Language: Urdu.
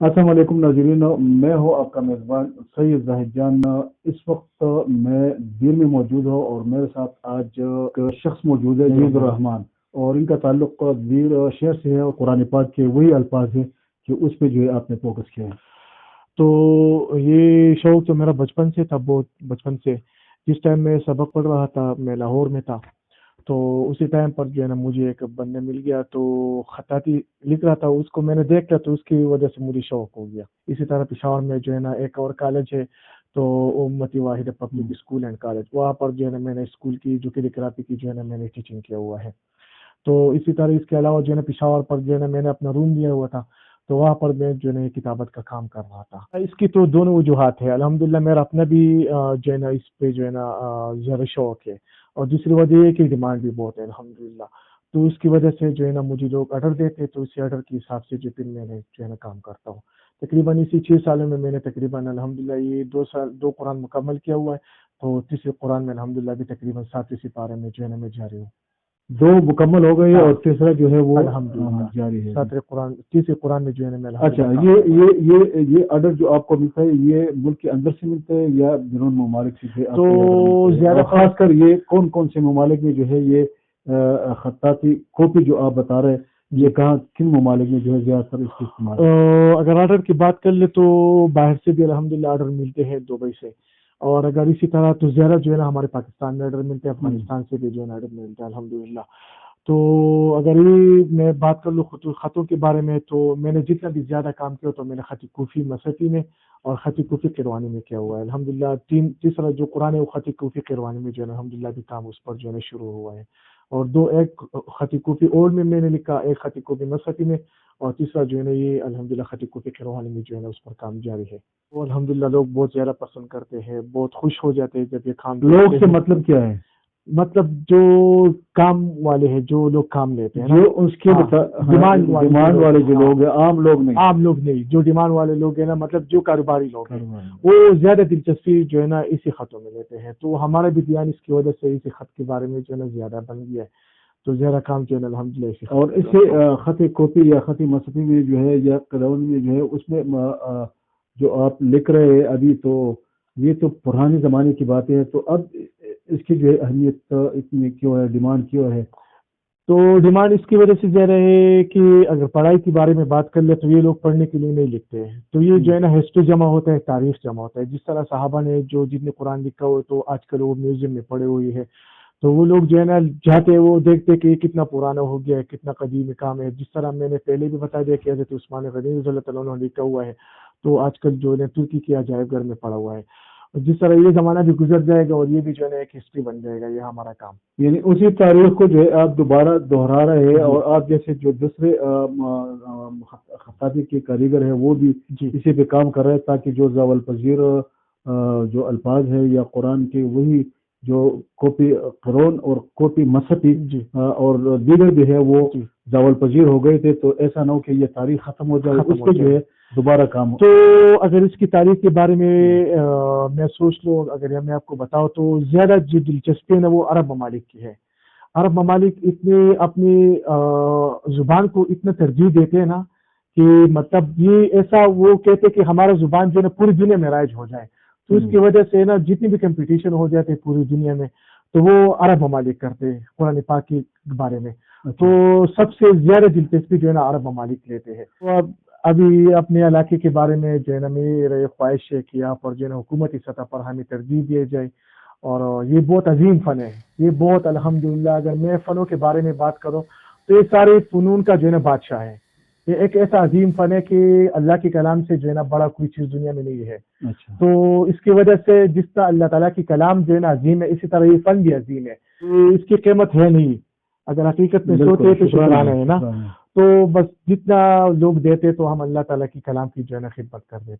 السلام علیکم ناظرین، میں ہوں آپ کا میزبان سید زاہد جان۔ اس وقت میں دیر میں موجود ہوں اور میرے ساتھ آج ایک شخص موجود ہے عید الرحمان، اور ان کا تعلق دیر شہر سے ہے اور قرآن پاک کے وہی الفاظ ہیں کہ اس پہ جو ہے آپ نے فوکس کیا ہے۔ تو یہ شوق تو میرا بچپن سے تھا، بہت بچپن سے۔ جس ٹائم میں سبق پڑھ رہا تھا میں لاہور میں تھا، تو اسی ٹائم پر جو ہے نا مجھے ایک بندہ مل گیا، تو خطاطی لکھ رہا تھا، اس کو میں نے دیکھ لیا تو اس کی وجہ سے مجھے شوق ہو گیا۔ اسی طرح پشاور میں جو ہے نا ایک اور کالج ہے، تو امتی واحد پبلک اسکول اینڈ کالج، وہاں پر جو ہے نا میں نے اسکول کی جو کیلیگرافی کی جو ہے نا میں نے ٹیچنگ کیا ہوا ہے۔ تو اسی طرح اس کے علاوہ جو ہے نا پشاور پر جو ہے نا میں نے اپنا روم لیا ہوا تھا، تو وہاں پر میں جو ہے نا کتابت کا کام کر رہا تھا۔ اس کی تو دونوں وجوہات ہے، الحمدللہ میرا اپنا بھی جو ہے نا اس پہ جو ہے نا زیادہ شوق ہے، اور دوسری وجہ یہ کہ ڈیمانڈ بھی بہت ہے الحمدللہ۔ تو اس کی وجہ سے جو ہے نا مجھے لوگ آرڈر دیتے، تو اسی آرڈر کے حساب سے جو پھر میں نے جو ہے نا کام کرتا ہوں۔ تقریباً اسی 6 سالوں میں میں نے تقریباً الحمدللہ یہ 2 قرآن مکمل کیا ہوا ہے، تو تیسرے قرآن میں الحمدللہ بھی تقریباً 7ویں سپارے میں جو ہے نا میں جاری ہوں۔ 2 مکمل ہو گئے اور تیسرا جو ہے وہ الحمدللہ جاری ہے۔ 3 قرآن میں جو ہے نا میں اچھا، یہ آرڈر جو آپ کو ملتا ہے یہ ملک کے اندر سے ملتا ہے یا بیرون ممالک سے؟ تو زیادہ خاص کر یہ کون سے ممالک میں جو ہے یہ خطاطی کاپی جو آپ بتا رہے ہیں، یہ کہاں کن ممالک میں جو ہے زیادہ تر اس کا استعمال ہے؟ اگر آرڈر کی بات کر لے تو باہر سے بھی الحمدللہ آرڈر ملتے ہیں، دبئی سے، اور اگر اسی طرح تو زیادہ جو ہے نا ہمارے پاکستان میں آرڈر ملتے ہیں، افغانستان سے بھی جو ہے نا آرڈر ملتے ہیں الحمدللہ۔ تو اگر یہ میں بات کر لوں خطوں کے بارے میں، تو میں نے جتنا بھی زیادہ کام کیا تو میں نے خط کوفی مسحی میں اور خط کوفی قیروانی میں کیا ہوا ہے الحمدللہ۔ تیسرا جو قرآن ہے وہ خط کوفی قیروانی میں جو ہے نا الحمدللہ بھی کام اس پر جو ہے نا شروع ہوا ہے، اور ایک خط کوفی اولڈ میں نے لکھا، ایک خط کوفی مسحی میں، اور تیسرا جو ہے نا یہ الحمدللہ خط کوفی قیروانی میں جو ہے نا اس پر کام جاری ہے۔ وہ الحمدللہ لوگ بہت زیادہ پسند کرتے ہیں، بہت خوش ہو جاتے ہیں جب یہ کام لوگ سے مطلب کیا ہے؟ مطلب جو کام والے ہیں، جو لوگ کام لیتے ہیں، جو اس کے ڈیمانڈ والے جو لوگ ہیں، عام لوگ نہیں، جو ڈیمانڈ والے لوگ ہیں نا، مطلب جو کاروباری لوگ ہیں، وہ زیادہ دلچسپی جو ہے نا اسی خطوں میں لیتے ہیں۔ تو ہمارا بھی دھیان اس کی وجہ سے اسی خط کے بارے میں جو ہے نا زیادہ بن گیا ہے، تو زیادہ کام جو ہے نا الحمدللہ اسی خط۔ اور اس سے خط کاپی یا خط مسحی میں جو ہے یا قیروانی میں جو ہے، اس میں جو آپ لکھ رہے ہیں ابھی، تو یہ تو پرانے زمانے کی باتیں ہیں، تو اب اس کی جو ہے اہمیت اتنی کیوں ہے، ڈیمانڈ کیوں ہے؟ تو ڈیمانڈ اس کی وجہ سے زیادہ ہے کہ اگر پڑھائی کے بارے میں بات کر لیں تو یہ لوگ پڑھنے کے لیے نہیں لکھتے ہیں، تو یہ جو ہے نا ہسٹری جمع ہوتا ہے، تاریخ جمع ہوتا ہے۔ جس طرح صحابہ نے جو جتنے قرآن لکھا ہو تو آج کل وہ میوزیم میں پڑے ہوئی ہے، تو وہ لوگ جو ہے نا جاتے وہ دیکھتے کہ یہ کتنا پرانا ہو گیا ہے، کتنا قدیم کام ہے۔ جس طرح میں نے پہلے بھی بتا دیا کہ حضرت عثمان غنی رضی اللہ تعالیٰ عنہ لکھا ہوا ہے، تو آج کل جو ہے ترکی کے عجائب گھر میں پڑا ہوا ہے۔ جس طرح یہ زمانہ بھی گزر جائے گا اور یہ بھی جو ہے نا ایک ہسٹری بن جائے گا، یہ ہمارا کام۔ یعنی اسی تاریخ کو جو ہے آپ دوبارہ دہرا رہے ہیں، اور آپ جیسے جو دوسرے خطاطی کے کاریگر ہیں وہ بھی اسی پہ کام کر رہے ہیں، تاکہ جو زوال پذیر جو الفاظ ہیں یا قرآن کے وہی جو کاپی قرون اور کاپی مسحی اور دیگر بھی ہے وہ زوال پذیر ہو گئے تھے، تو ایسا نہ ہو کہ یہ تاریخ ختم ہو جائے، اس پہ جو ہے دوبارہ کام ہو۔ تو اگر اس کی تاریخ کے بارے میں میں سوچ لوں، اگر میں آپ کو بتاؤں تو زیادہ جو دلچسپی ہے نا وہ عرب ممالک کی ہے۔ عرب ممالک اتنے اپنی زبان کو اتنا ترجیح دیتے ہیں نا کہ مطلب یہ ایسا وہ کہتے کہ ہمارا زبان جو ہے نا پوری دنیا میں رائج ہو جائے، تو اس کی وجہ سے نا جتنی بھی کمپٹیشن ہو جاتے ہیں پوری دنیا میں، تو وہ عرب ممالک کرتے ہیں قرآن پاک کے بارے میں، تو سب سے زیادہ دلچسپی جو ہے نا عرب ممالک لیتے ہیں۔ تو ابھی اپنے علاقے کے بارے میں جو ہے نا میری خواہش ہے کہ یہاں پر جو ہے نا حکومتی سطح پر ہمیں ترجیح دی جائے، اور یہ بہت عظیم فن ہے، یہ بہت الحمدللہ اگر میں فنوں کے بارے میں بات کروں تو یہ سارے فنون کا جو ہے نا بادشاہ ہے۔ یہ ایک ایسا عظیم فن ہے کہ اللہ کے کلام سے جو ہے نا بڑا کوئی چیز دنیا میں نہیں ہے۔ تو اس کی وجہ سے جس طرح اللہ تعالیٰ کی کلام جو ہے نا عظیم ہے، اسی طرح یہ فن بھی عظیم ہے، اس کی قیمت ہے نہیں، اگر حقیقت میں سوچے تو شکرانہ ہے نا۔ تو بس جتنا لوگ دیتے تو ہم اللہ تعالیٰ کی کلام کی جو ہے نا خدمت کر دیتے۔